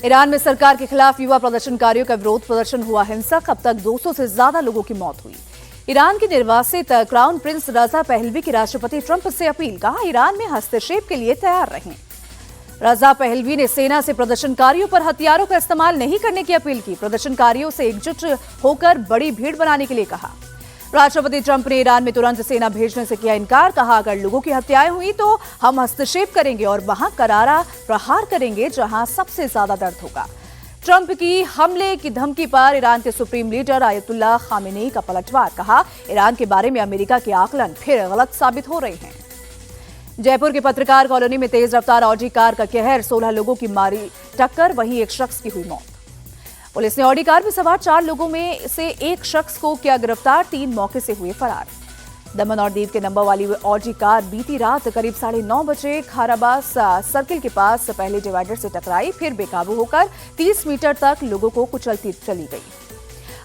Iran में सरकार के खिलाफ युवा प्रदर्शनकारियों का विरोध प्रदर्शन हुआ हिंसक। अब तक 200 से ज्यादा लोगों की मौत हुई। ईरान के निर्वासित क्राउन प्रिंस रजा पहलवी की राष्ट्रपति ट्रंप से अपील, कहा ईरान में हस्तक्षेप के लिए तैयार रहें। रजा पहलवी ने सेना से प्रदर्शनकारियों पर हथियारों का इस्तेमाल नहीं करने की अपील की। प्रदर्शनकारियों से एकजुट होकर बड़ी भीड़ बनाने के लिए कहा। राष्ट्रपति ट्रंप ने ईरान में तुरंत सेना भेजने से किया इनकार। कहा, अगर लोगों की हत्याएं हुई तो हम हस्तक्षेप करेंगे और वहां करारा प्रहार करेंगे जहां सबसे ज्यादा दर्द होगा। ट्रंप की हमले की धमकी पर ईरान के सुप्रीम लीडर आयतुल्लाह खामेनेई का पलटवार। कहा, ईरान के बारे में अमेरिका के आकलन फिर गलत साबित हो रहे हैं। जयपुर की पत्रकार कॉलोनी में तेज रफ्तार ऑडी कार का कहर, 16 लोगों की मारी टक्कर, वहीं एक शख्स की हुई मौत। पुलिस ने ऑडी कार में सवार 4 लोगों में से एक शख्स को किया गिरफ्तार, 3 मौके से हुए फरार। दमन और दीव के नंबर वाली ऑडी कार बीती रात करीब 9:30 बजे खाराबास सर्किल के पास पहले डिवाइडर से टकराई, फिर बेकाबू होकर 30 मीटर तक लोगों को कुचलती चली गई।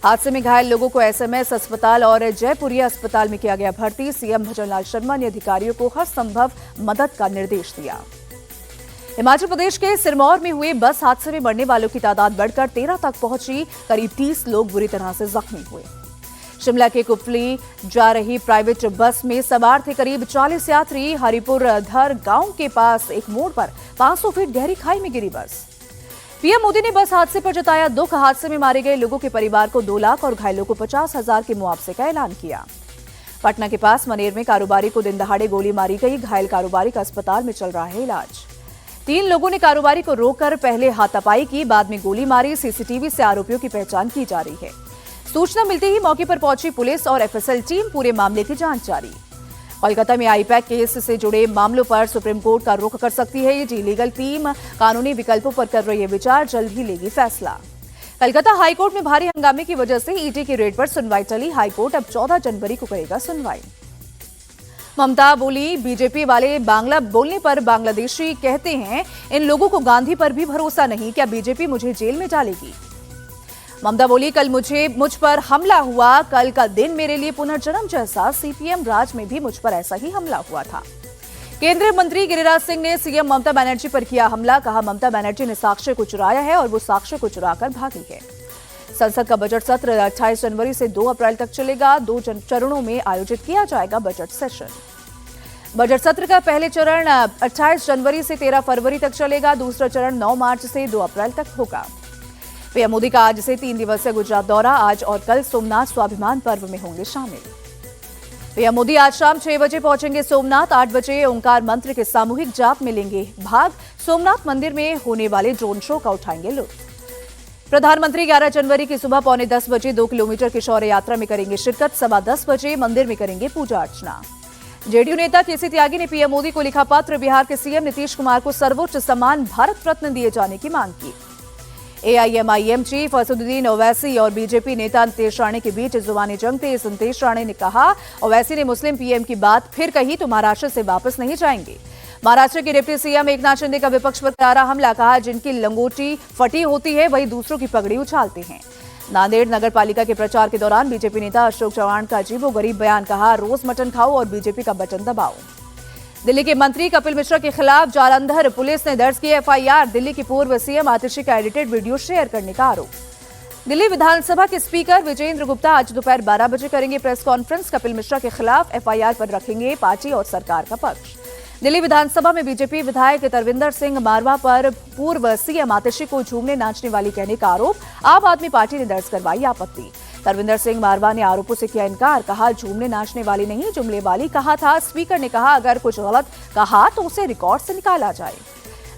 हादसे में घायल लोगों को एसएमएस अस्पताल और जयपुरिया अस्पताल में किया गया भर्ती। सीएम भजनलाल शर्मा ने अधिकारियों को हर संभव मदद का निर्देश दिया। हिमाचल प्रदेश के सिरमौर में हुए बस हादसे में मरने वालों की तादाद बढ़कर 13 तक पहुंची। करीब 30 लोग बुरी तरह से जख्मी हुए। शिमला के कुफली जा रही प्राइवेट बस में सवार थे करीब 40 यात्री। हरिपुर धर गांव के पास एक मोड़ पर 500 फीट गहरी खाई में गिरी बस। पीएम मोदी ने बस हादसे पर जताया दुख। हादसे में मारे गए लोगों के परिवार को 2 लाख और घायलों को 50,000 के मुआवजे का ऐलान किया। पटना के पास मनेर में कारोबारी को दिन दहाड़े गोली मारी गई। घायल कारोबारी का अस्पताल में चल रहा है इलाज। 3 लोगों ने कारोबारी को रोककर पहले हाथापाई की, बाद में गोली मारी। सीसीटीवी से आरोपियों की पहचान की जा रही है। सूचना मिलते ही मौके पर पहुंची पुलिस और एफएसएल टीम, पूरे मामले की जांच जारी। कोलकाता में आईपैक केस से जुड़े मामलों पर सुप्रीम कोर्ट का रुख कर सकती है। ये लीगल टीम कानूनी विकल्पों पर कर रही है विचार, जल्द ही लेगी फैसला। कलकत्ता हाईकोर्ट में भारी हंगामे की वजह से ईडी की रेड पर सुनवाई टली। हाईकोर्ट अब 14 जनवरी को करेगा सुनवाई। ममता बोली, बीजेपी वाले बांग्ला बोलने पर बांग्लादेशी कहते हैं इन लोगों को गांधी पर भी भरोसा नहीं, क्या बीजेपी मुझे जेल में डालेगी? ममता बोली, कल मुझ पर हमला हुआ, कल का दिन मेरे लिए पुनर्जन्म जैसा। सीपीएम राज में भी मुझ पर ऐसा ही हमला हुआ था। केंद्रीय मंत्री गिरिराज सिंह ने सीएम ममता बनर्जी पर किया हमला। कहा, ममता बनर्जी ने साक्ष्य को चुराया है और वो साक्ष्य को चुराकर भागी है। संसद का बजट सत्र 28 जनवरी से 2 अप्रैल तक चलेगा। 2 चरणों में आयोजित किया जाएगा बजट सेशन। बजट सत्र का पहले चरण 28 जनवरी से 13 फरवरी तक चलेगा। दूसरा चरण 9 मार्च से 2 अप्रैल तक होगा। पीएम मोदी का आज से 3 दिवसीय गुजरात दौरा। आज और कल सोमनाथ स्वाभिमान पर्व में होंगे शामिल। पीएम मोदी आज शाम 6 बजे पहुंचेंगे सोमनाथ। 8 बजे ओंकार मंत्र के सामूहिक जाप में लेंगे भाग। सोमनाथ मंदिर में होने वाले ड्रोन शो का उठाएंगे लुत्फ। प्रधानमंत्री 11 जनवरी की सुबह 9:45 बजे 2 किलोमीटर की शौर्य यात्रा में करेंगे शिरकत। 10:15 बजे मंदिर में करेंगे पूजा अर्चना। जेडीयू नेता केसी त्यागी ने पीएम मोदी को लिखा पत्र। बिहार के सीएम नीतीश कुमार को सर्वोच्च सम्मान भारत रत्न दिए जाने की मांग की। एआईएमआईएम चीफ असदुद्दीन ओवैसी और बीजेपी नेता नितेश राणे के बीच जुबानी जंग तेज। नितेश राणे ने कहा, ओवैसी ने मुस्लिम पीएम की बात फिर कही तो महाराष्ट्र से वापस नहीं जाएंगे। महाराष्ट्र के डिप्टी सीएम एकनाथ शिंदे का विपक्ष पर करारा हमला। कहा, जिनकी लंगोटी फटी होती है वही दूसरों की पगड़ी उछालते हैं। नांदेड़ नगर पालिका के प्रचार के दौरान बीजेपी नेता अशोक चव्हाण का अजीबोगरीब बयान। कहा, रोज मटन खाओ और बीजेपी का बटन दबाओ। दिल्ली के मंत्री कपिल मिश्रा के खिलाफ जालंधर पुलिस ने दर्ज की एफआईआर। दिल्ली की पूर्व सीएम आतिशी का एडिटेड वीडियो शेयर करने का आरोप। दिल्ली विधानसभा के स्पीकर विजेंद्र गुप्ता आज दोपहर 12 बजे करेंगे प्रेस कॉन्फ्रेंस। कपिल मिश्रा के खिलाफ एफआईआर पर रखेंगे पार्टी और सरकार का पक्ष। दिल्ली विधानसभा में बीजेपी विधायक तरविंदर सिंह मारवा पर पूर्व सीएम आतिशी को झूमने नाचने वाली कहने का आरोप। आम आदमी पार्टी ने दर्ज करवाई आपत्ति। तरविंदर सिंह मारवा ने आरोपों से किया इनकार। कहा, झूमने नाचने वाली नहीं जुमले वाली कहा था। स्पीकर ने कहा, अगर कुछ गलत कहा तो उसे रिकॉर्ड से निकाला जाए।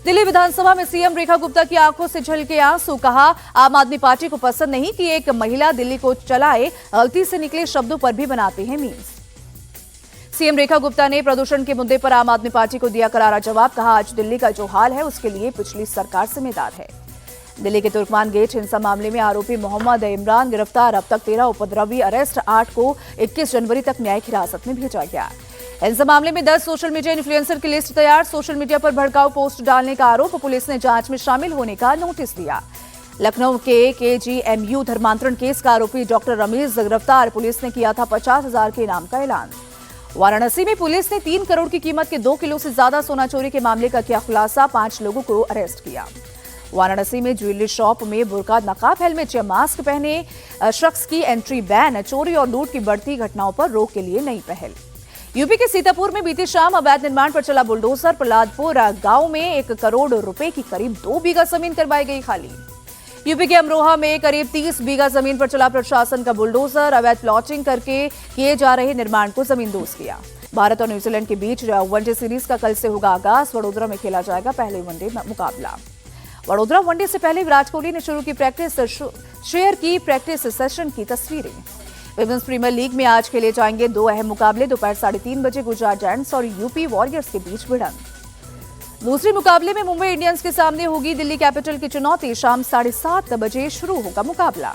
दिल्ली विधानसभा में सीएम रेखा गुप्ता की आंखों से झलके आंसू। कहा, आम आदमी पार्टी को पसंद नहीं कि एक महिला दिल्ली को चलाए। गलती से निकले शब्दों पर भी बनाते हैं मीम्स। सीएम रेखा गुप्ता ने प्रदूषण के मुद्दे पर आम आदमी पार्टी को दिया करारा जवाब। कहा, आज दिल्ली का जो हाल है उसके लिए पिछली सरकार जिम्मेदार है। दिल्ली के तुर्कमान गेट हिंसा मामले में आरोपी मोहम्मद इमरान गिरफ्तार। अब तक 13 उपद्रवी अरेस्ट। 8 को 21 जनवरी तक न्यायिक हिरासत में भेजा गया। हिंसा मामले में 10 सोशल मीडिया इन्फ्लुएंसर की लिस्ट तैयार। सोशल मीडिया पर भड़काऊ पोस्ट डालने का आरोप। पुलिस ने जांच में शामिल होने का नोटिस दिया। लखनऊ के केजीएमयू धर्मांतरण केस का आरोपी डॉक्टर रमीज गिरफ्तार। पुलिस ने किया था 50,000 के इनाम का ऐलान। वाराणसी में पुलिस ने 3 करोड़ की कीमत के 2 किलो से ज्यादा सोना चोरी के मामले का किया खुलासा। 5 लोगों को अरेस्ट किया। वाराणसी में ज्वेलरी शॉप में बुर्का, नकाब, हेलमेट या मास्क पहने शख्स की एंट्री बैन। चोरी और लूट की बढ़ती घटनाओं पर रोक के लिए नई पहल। यूपी के सीतापुर में बीती शाम अवैध निर्माण पर चला बुलडोजर। प्रहलादपुर गांव में 1 करोड़ रुपए की करीब 2 बीघा जमीन करवाई गई खाली। यूपी के अमरोहा में करीब 30 बीघा जमीन पर चला प्रशासन का बुलडोजर। अवैध प्लॉटिंग करके किए जा रहे निर्माण को जमींदोज किया। भारत और न्यूजीलैंड के बीच वनडे सीरीज का कल से होगा आगाज। वडोदरा में खेला जाएगा पहले वनडे मुकाबला। वडोदरा वनडे से पहले विराट कोहली ने शुरू की शेयर की प्रैक्टिस सेशन की तस्वीरें। विमेंस प्रीमियर लीग में आज खेले जाएंगे 2 अहम मुकाबले। दोपहर 3:30 बजे गुजरात जायंट्स और यूपी वॉरियर्स के बीच भिड़ंत। दूसरे मुकाबले में मुंबई इंडियंस के सामने होगी दिल्ली कैपिटल की चुनौती। शाम 7:30 बजे शुरू होगा मुकाबला।